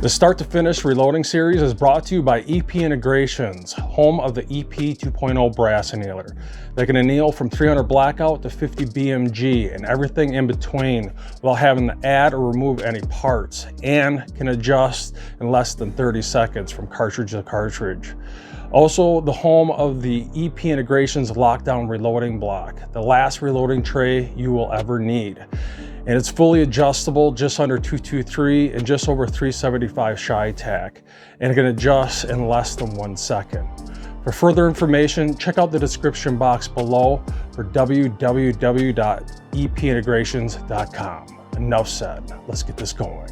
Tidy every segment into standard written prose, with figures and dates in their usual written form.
The Start to Finish Reloading series is brought to you by epintegrations, home of the EP 2.0 brass annealer. They can anneal from 300 blackout to 50 BMG and everything in between while having to add or remove any parts, and can adjust in less than 30 seconds from cartridge to cartridge. Also, the home of the epintegrations lockdown reloading block, the last reloading tray you will ever need. And it's fully adjustable, just under 223 and just over 375 shy tack, and it can adjust in less than 1 second. For further information, check out the description box below for www.epintegrations.com. Enough said, let's get this going.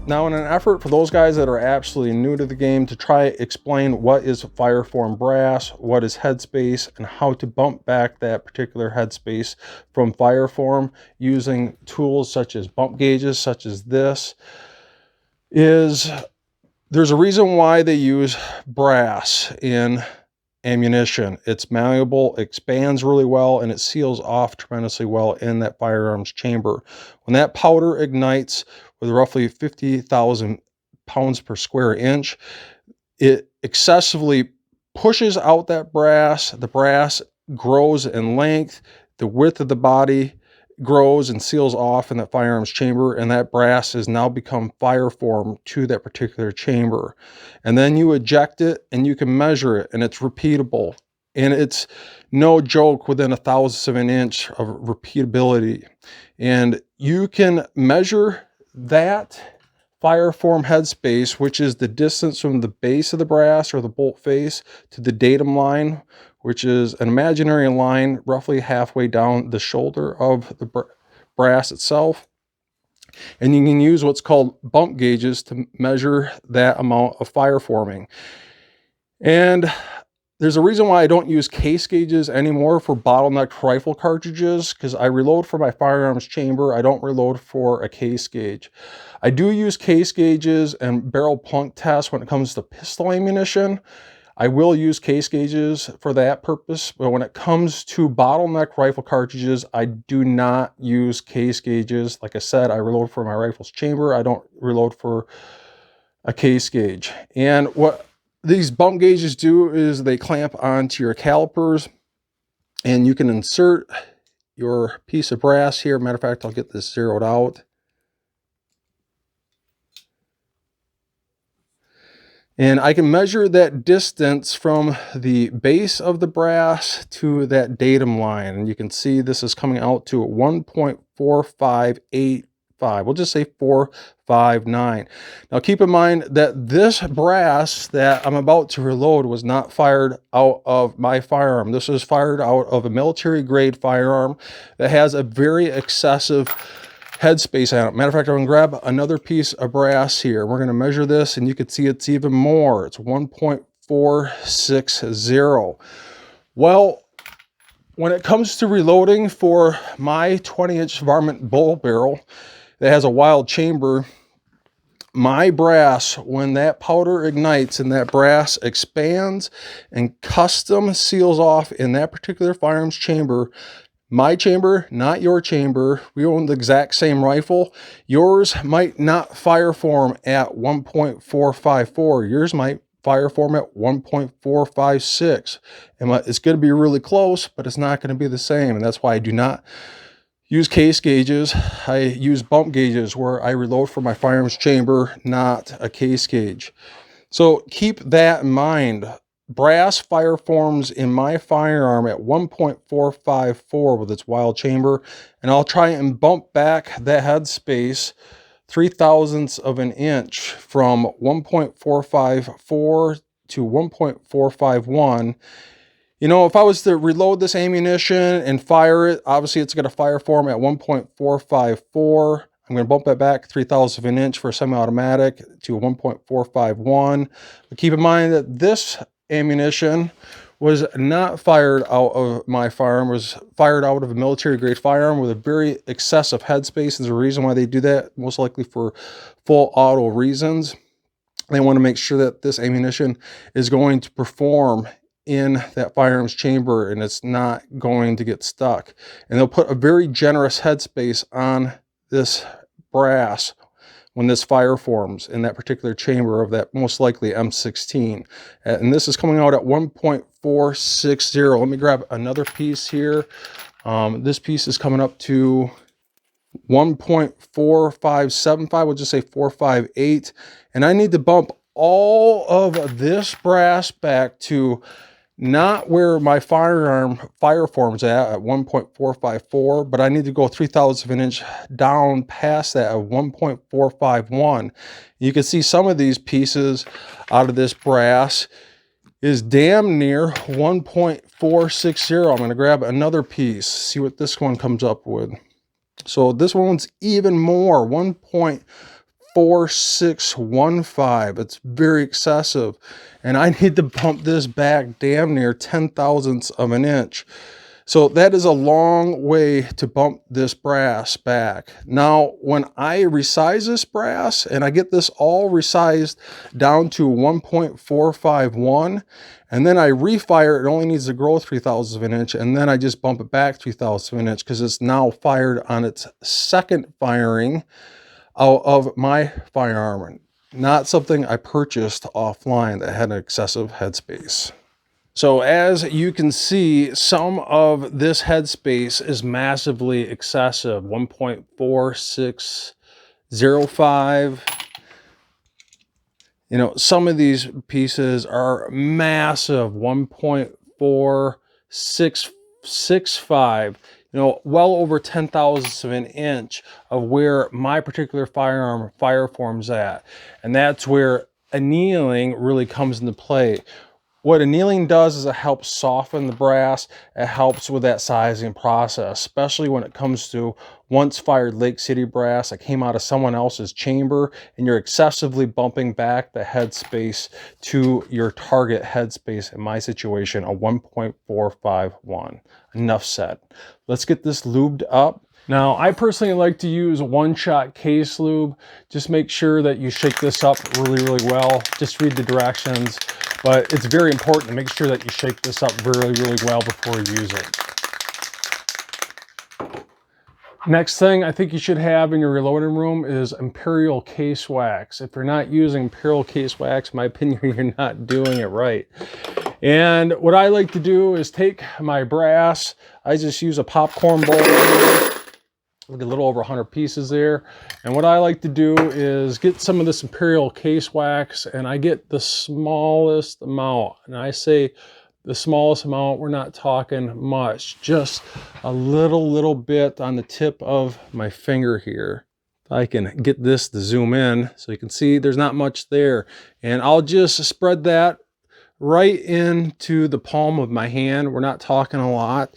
Now, in an effort for those guys that are absolutely new to the game to try explain what is fireform brass, what is headspace, and how to bump back that particular headspace from fireform using tools such as bump gauges, such as this, there's a reason why they use brass in ammunition. It's malleable, expands really well, and it seals off tremendously well in that firearms chamber. When that powder ignites with roughly 50,000 pounds per square inch, it excessively pushes out that brass. The brass grows in length, the width of the body grows and seals off in that firearms chamber, and that brass has now become fireform to that particular chamber. And then you eject it and you can measure it, and it's repeatable. And it's no joke, within 1/1000th of an inch of repeatability. And you can measure that fireform headspace, which is the distance from the base of the brass or the bolt face to the datum line, which is an imaginary line roughly halfway down the shoulder of the brass itself. And you can use what's called bump gauges to measure that amount of fireforming. And there's a reason why I don't use case gauges anymore for bottleneck rifle cartridges, because I reload for my firearms chamber. I don't reload for a case gauge. I do use case gauges and barrel plunk tests when it comes to pistol ammunition. I will use case gauges for that purpose, but when it comes to bottleneck rifle cartridges, I do not use case gauges. Like I said, I reload for my rifle's chamber. I don't reload for a case gauge. And what these bump gauges do is they clamp onto your calipers, and you can insert your piece of brass here. Matter of fact, I'll get this zeroed out. And I can measure that distance from the base of the brass to that datum line. And you can see this is coming out to 1.4585. We'll just say 459. Now keep in mind that this brass that I'm about to reload was not fired out of my firearm. This was fired out of a military grade firearm that has a very excessive headspace on it. Matter of fact, I'm going to grab another piece of brass here. We're going to measure this, and you can see it's even more. It's 1.460. Well, when it comes to reloading for my 20-inch varmint bull barrel that has a wild chamber, my brass, when that powder ignites and that brass expands and custom seals off in that particular firearms chamber, my chamber, not your chamber. We own the exact same rifle. Yours might not fireform at 1.454. Yours might fireform at 1.456. And it's going to be really close, but it's not going to be the same. And that's why I do not use case gauges. I use bump gauges where I reload for my firearms chamber, not a case gauge. So keep that in mind. Brass fireforms in my firearm at 1.454 with its wild chamber, and I'll try and bump back that headspace 0.003 of an inch from 1.454 to 1.451. You know, if I was to reload this ammunition and fire it, obviously it's going to fireform at 1.454. I'm going to bump that back 0.003 of an inch for a semi-automatic to 1.451. But keep in mind that this ammunition was not fired out of my firearm, was fired out of a military grade firearm with a very excessive headspace. There's a reason why they do that, most likely for full auto reasons. They want to make sure that this ammunition is going to perform in that firearms chamber and it's not going to get stuck. And they'll put a very generous headspace on this brass when this fire forms in that particular chamber of that most likely M16. And this is coming out at 1.460. Let me grab another piece here. This piece is coming up to 1.4575, we'll just say 458. And I need to bump all of this brass back to not where my firearm fire forms at 1.454, but I need to go 3/1000 of an inch down past that at 1.451. You can see some of these pieces out of this brass is damn near 1.460. I'm going to grab another piece, see what this one comes up with. So this one's even more, 1.4615. It's very excessive. And I need to bump this back damn near 0.010 of an inch. So that is a long way to bump this brass back. Now, when I resize this brass and I get this all resized down to 1.451, and then I refire, it only needs to grow 0.003 of an inch, and then I just bump it back 0.003 of an inch because it's now fired on its second firing out of my firearm. Not something I purchased offline that had an excessive headspace. So as you can see, some of this headspace is massively excessive, 1.4605. You know, some of these pieces are massive, 1.4665. You know, well over 0.010 of an inch of where my particular firearm fire forms at. And that's where annealing really comes into play. What annealing does is it helps soften the brass. It helps with that sizing process, especially when it comes to once fired Lake City brass that came out of someone else's chamber and you're excessively bumping back the headspace to your target headspace, in my situation, a 1.451. Enough said. Let's get this lubed up. Now, I personally like to use one-shot case lube. Just make sure that you shake this up really, really well. Just read the directions. But it's very important to make sure that you shake this up really, really well before you use it. Next thing I think you should have in your reloading room is Imperial case wax. If you're not using Imperial case wax, in my opinion, you're not doing it right. And what I like to do is take my brass. I just use a popcorn bowl. Look, a little over 100 pieces there. And what I like to do is get some of this Imperial case wax, and I get the smallest amount. And I say the smallest amount, we're not talking much, just a little bit on the tip of my finger here. If I can get this to zoom in so you can see there's not much there. And I'll just spread that right into the palm of my hand. We're not talking a lot.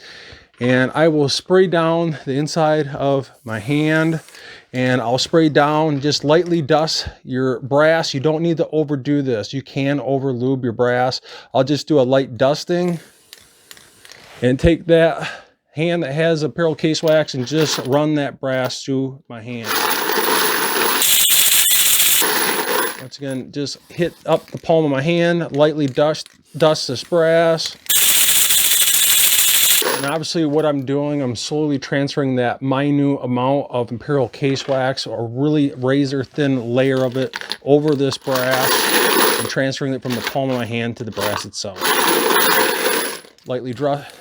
And I will spray down the inside of my hand, and I'll spray down, just lightly dust your brass. You don't need to overdo this. You can over lube your brass. I'll just do a light dusting and take that hand that has Imperial case wax and just run that brass through my hand. Once again, just hit up the palm of my hand, lightly dust this brass. And obviously what I'm doing, I'm slowly transferring that minute amount of Imperial case wax, or really razor thin layer of it, over this brass and transferring it from the palm of my hand to the brass itself. Lightly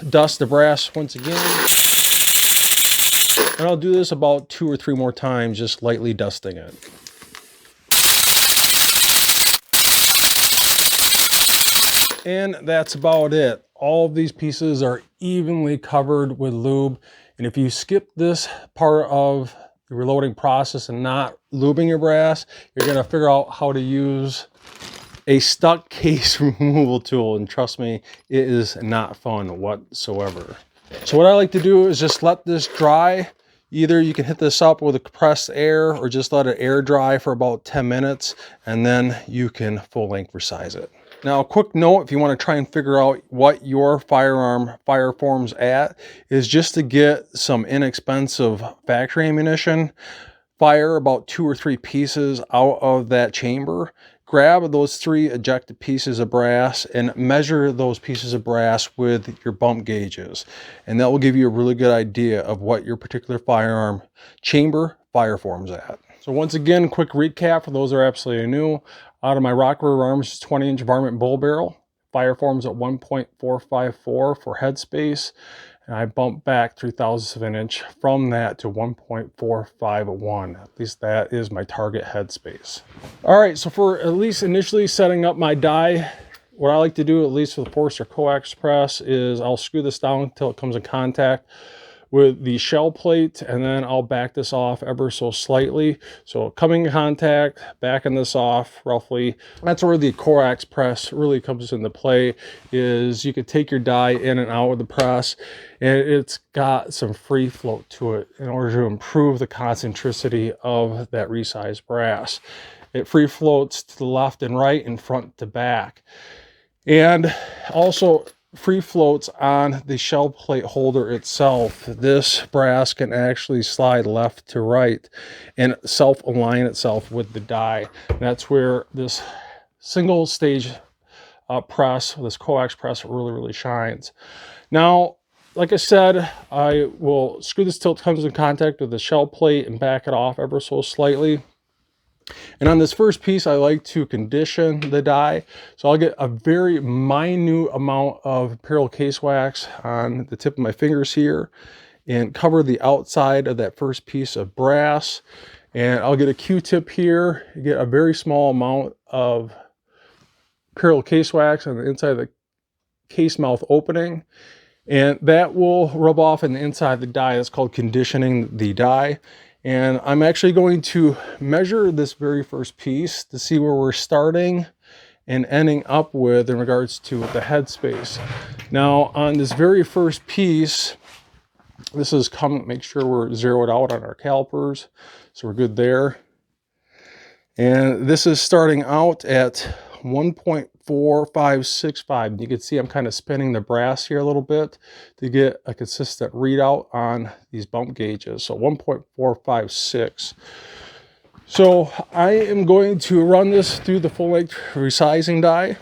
dust the brass once again. And I'll do this about 2 or 3 more times, just lightly dusting it. And that's about it. All of these pieces are evenly covered with lube. And if you skip this part of the reloading process and not lubing your brass, you're gonna figure out how to use a stuck case removal tool. And trust me, it is not fun whatsoever. So what I like to do is just let this dry. Either you can hit this up with a compressed air or just let it air dry for about 10 minutes, and then you can full length resize it. Now, a quick note, if you want to try and figure out what your firearm fire forms at, is just to get some inexpensive factory ammunition, fire about 2 or 3 pieces out of that chamber, grab those 3 ejected pieces of brass and measure those pieces of brass with your bump gauges. And that will give you a really good idea of what your particular firearm chamber fire forms at. So once again, quick recap for those that are absolutely new. Out of my rocker arms, 20-inch varmint bull barrel. Fire forms at 1.454 for headspace. And I bumped back 0.03 of an inch from that to 1.451. At least that is my target headspace. All right, so for at least initially setting up my die, what I like to do, at least with the Forster coax press, is I'll screw this down until it comes in contact with the shell plate, and then I'll back this off ever so slightly. So coming in contact, backing this off roughly. That's where the coax press really comes into play, is you can take your die in and out of the press, and it's got some free float to it in order to improve the concentricity of that resized brass. It free floats to the left and right and front to back. And also free floats on the shell plate holder itself. This brass can actually slide left to right and self-align itself with the die. That's where this single stage press, this coax press, really shines. Now, like I said, I will screw this till it comes in contact with the shell plate and back it off ever so slightly. And on this first piece, I like to condition the die. So I'll get a very minute amount of imperial case wax on the tip of my fingers here and cover the outside of that first piece of brass. And I'll get a Q-tip here, get a very small amount of imperial case wax on the inside of the case mouth opening. And that will rub off on the inside of the die. That's called conditioning the die. And I'm actually going to measure this very first piece to see where we're starting and ending up with in regards to the headspace. Now, on this very first piece, this is coming, make sure we're zeroed out on our calipers. So we're good there. And this is starting out at 1.4565. You can see I'm kind of spinning the brass here a little bit to get a consistent readout on these bump gauges. So 1.456. So I am going to run this through the full length resizing die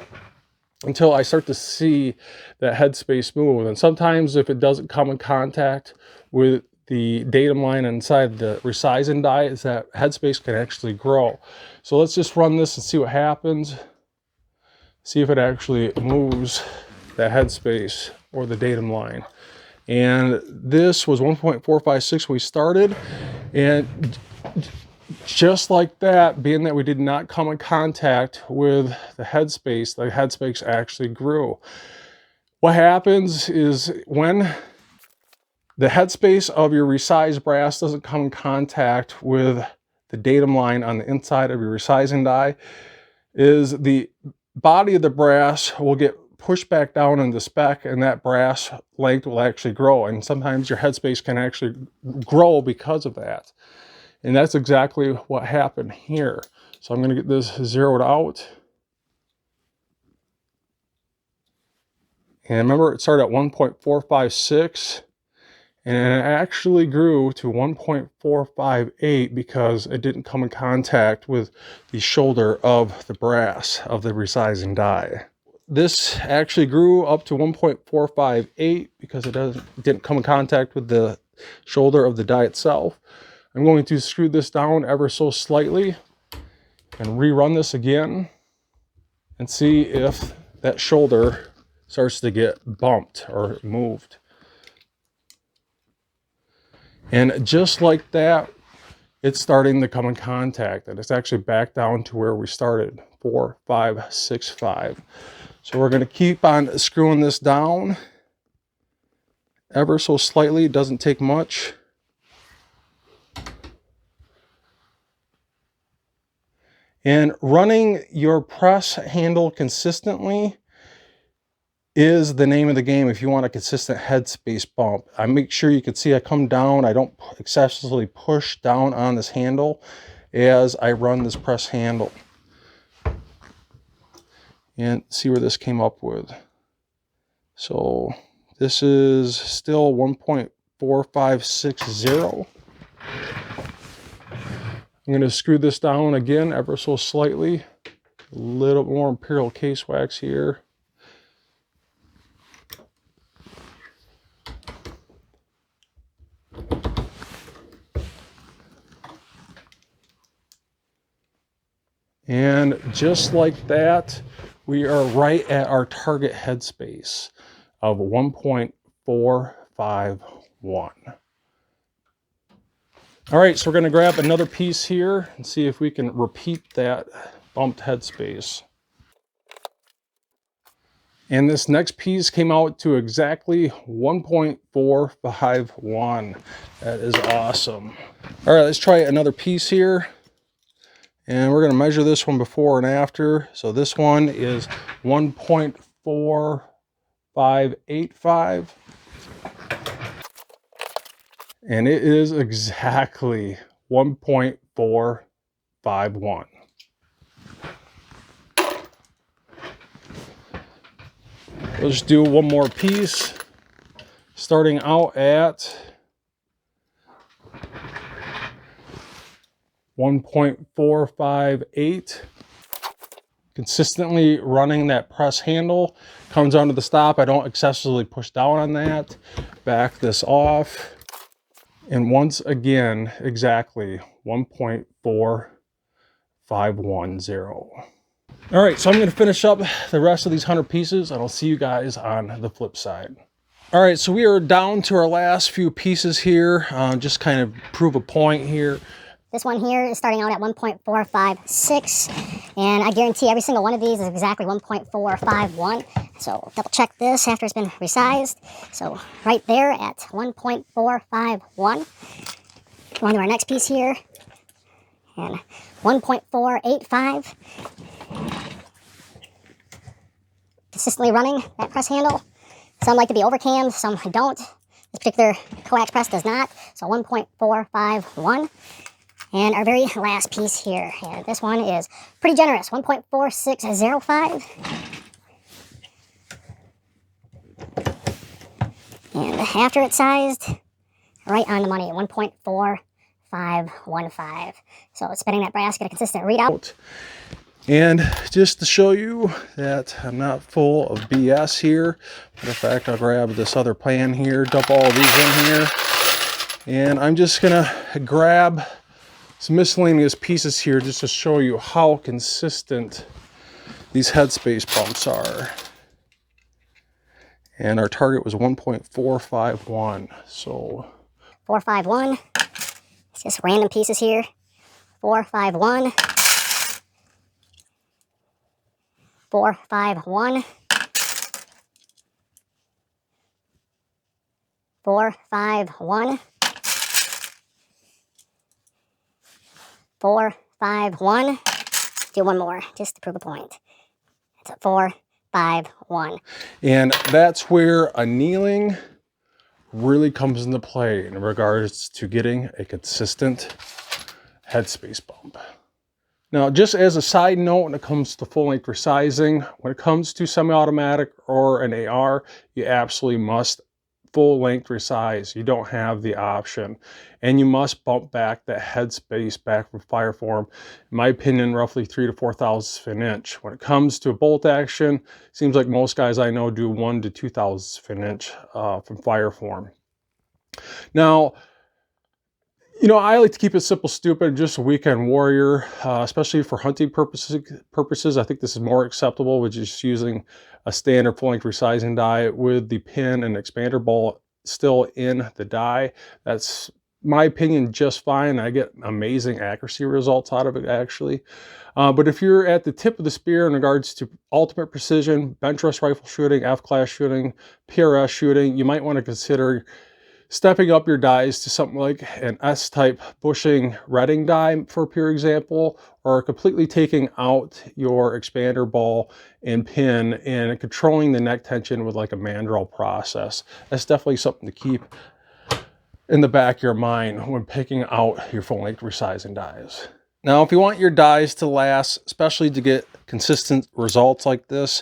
until I start to see that headspace move. And sometimes if it doesn't come in contact with the datum line inside the resizing die, is that headspace can actually grow. So let's just run this and see what happens. See if it actually moves that headspace or the datum line. And this was 1.456 when we started. And just like that, being that we did not come in contact with the headspace actually grew. What happens is when the headspace of your resized brass doesn't come in contact with the datum line on the inside of your resizing die, is the body of the brass will get pushed back down in the spec, and that brass length will actually grow. And sometimes your headspace can actually grow because of that. And that's exactly what happened here. So I'm going to get this zeroed out. And remember, it started at 1.456. And it actually grew to 1.458 because it didn't come in contact with the shoulder of the brass of the resizing die. This actually grew up to 1.458 because it didn't come in contact with the shoulder of the die itself. I'm going to screw this down ever so slightly and rerun this again and see if that shoulder starts to get bumped or moved. And just like that, it's starting to come in contact, and it's actually back down to where we started, 4.565. So we're going to keep on screwing this down ever so slightly. It doesn't take much. And running your press handle consistently is the name of the game if you want a consistent headspace bump. I make sure you can see I come down. I don't excessively push down on this handle as I run this press handle. And see where this came up with. So this is still 1.4560. I'm going to screw this down again ever so slightly. A little more imperial case wax here. And just like that, we are right at our target headspace of 1.451. All right, so we're going to grab another piece here and see if we can repeat that bumped headspace. And this next piece came out to exactly 1.451. That is awesome. All right, let's try another piece here. And we're going to measure this one before and after. So this one is 1.4585. And it is exactly 1.451. We'll just do one more piece, starting out at 1.458. Consistently running that press handle. Comes onto the stop. I don't excessively push down on that. Back this off. And once again, exactly 1.4510. All right, so I'm going to finish up the rest of these 100 pieces, and I'll see you guys on the flip side. All right, so we are down to our last few pieces here. Just kind of prove a point here. This one here is starting out at 1.456, and I guarantee every single one of these is exactly 1.451. So double check this after it's been resized. So right there at 1.451. Go on to our next piece here, and 1.485. Consistently running that press handle. Some like to be overcammed, some don't. This particular coax press does not. So 1.451. And our very last piece here, and this one is pretty generous, 1.4605. And after it's sized, right on the money, 1.4515. So it's spinning that brass, get a consistent readout. And just to show you that I'm not full of BS here, matter of fact, I'll grab this other pan here, dump all of these in here, and I'm just gonna grab some miscellaneous pieces here just to show you how consistent these headspace pumps are. And our target was 1.451. So 451. It's just random pieces here. 451. 451. 451. 451. Do one more just to prove a point. It's a 451. And that's where annealing really comes into play in regards to getting a consistent headspace bump. Now, just as a side note, when it comes to full length resizing, when it comes to semi-automatic or an AR, you absolutely must full length resize. You don't have the option, and you must bump back that headspace back from fire form. In my opinion, roughly 3 to 4 thousandths of an inch. When it comes to bolt action, seems like most guys I know do 1 to 2 thousandths of an inch from fire form. Now, you know, I like to keep it simple, stupid, just a weekend warrior, especially for hunting purposes. I think this is more acceptable with just using a standard full-length resizing die with the pin and expander ball still in the die. That's my opinion just fine. I get amazing accuracy results out of it, actually. But if you're at the tip of the spear in regards to ultimate precision, bench rest rifle shooting, F-class shooting, PRS shooting, you might want to consider stepping up your dies to something like an S-type bushing redding die, for pure example, or completely taking out your expander ball and pin and controlling the neck tension with like a mandrel process. That's definitely something to keep in the back of your mind when picking out your full-length resizing dies. Now, if you want your dies to last, especially to get consistent results like this,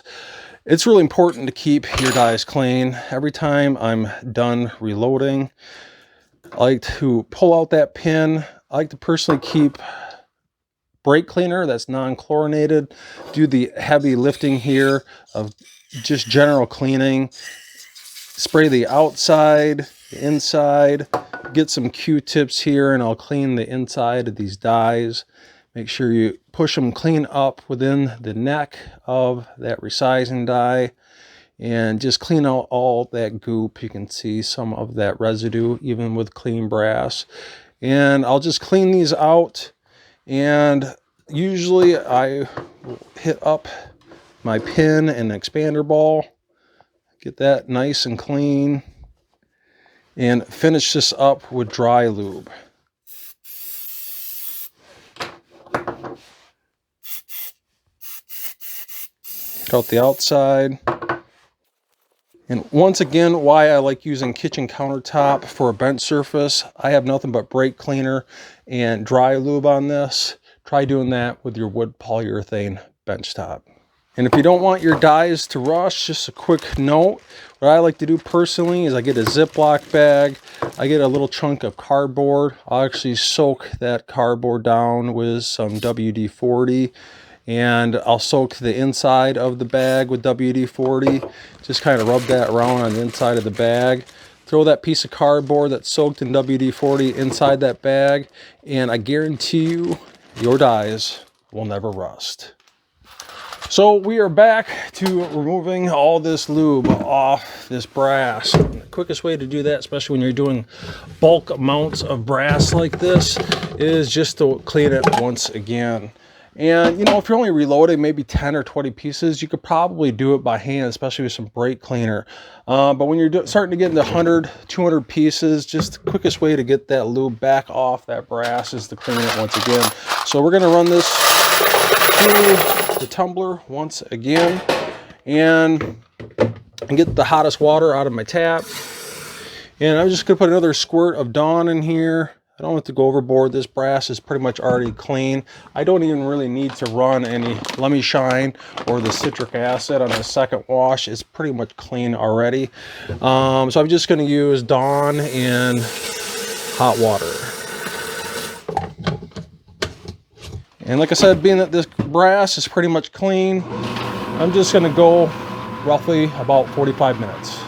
it's really important to keep your dies clean. Every time I'm done reloading, I like to pull out that pin. I like to personally keep brake cleaner that's non-chlorinated, do the heavy lifting here of just general cleaning, spray the outside, the inside, get some Q-tips here, and I'll clean the inside of these dies. Make sure you push them clean up within the neck of that resizing die and just clean out all that goop. You can see some of that residue even with clean brass. And I'll just clean these out, and usually I hit up my pin and expander ball, get that nice and clean, and finish this up with dry lube. Out the outside. And once again, why I like using kitchen countertop for a bench surface, I have nothing but brake cleaner and dry lube on this. Try doing that with your wood polyurethane bench top. And if you don't want your dies to rust, just a quick note, what I like to do personally is I get a Ziploc bag, I get a little chunk of cardboard, I'll actually soak that cardboard down with some WD-40, and I'll soak the inside of the bag with WD-40, just kind of rub that around on the inside of the bag. Throw that piece of cardboard that's soaked in WD-40 inside that bag, and I guarantee you, your dies will never rust. So we are back to removing all this lube off this brass. And the quickest way to do that, especially when you're doing bulk amounts of brass like this, is just to clean it once again. And you know, if you're only reloading maybe 10 or 20 pieces, you could probably do it by hand, especially with some brake cleaner. But when you're starting to get into 100, 200 pieces, just the quickest way to get that lube back off that brass is to clean it once again. So we're going to run this through the tumbler once again and get the hottest water out of my tap. And I'm just going to put another squirt of Dawn in here. I don't have to go overboard. This brass is pretty much already clean. I don't even really need to run any Lemmy Shine or the citric acid on the second wash. It's pretty much clean already. So I'm just going to use Dawn and hot water. And like I said, being that this brass is pretty much clean, I'm just going to go roughly about 45 minutes.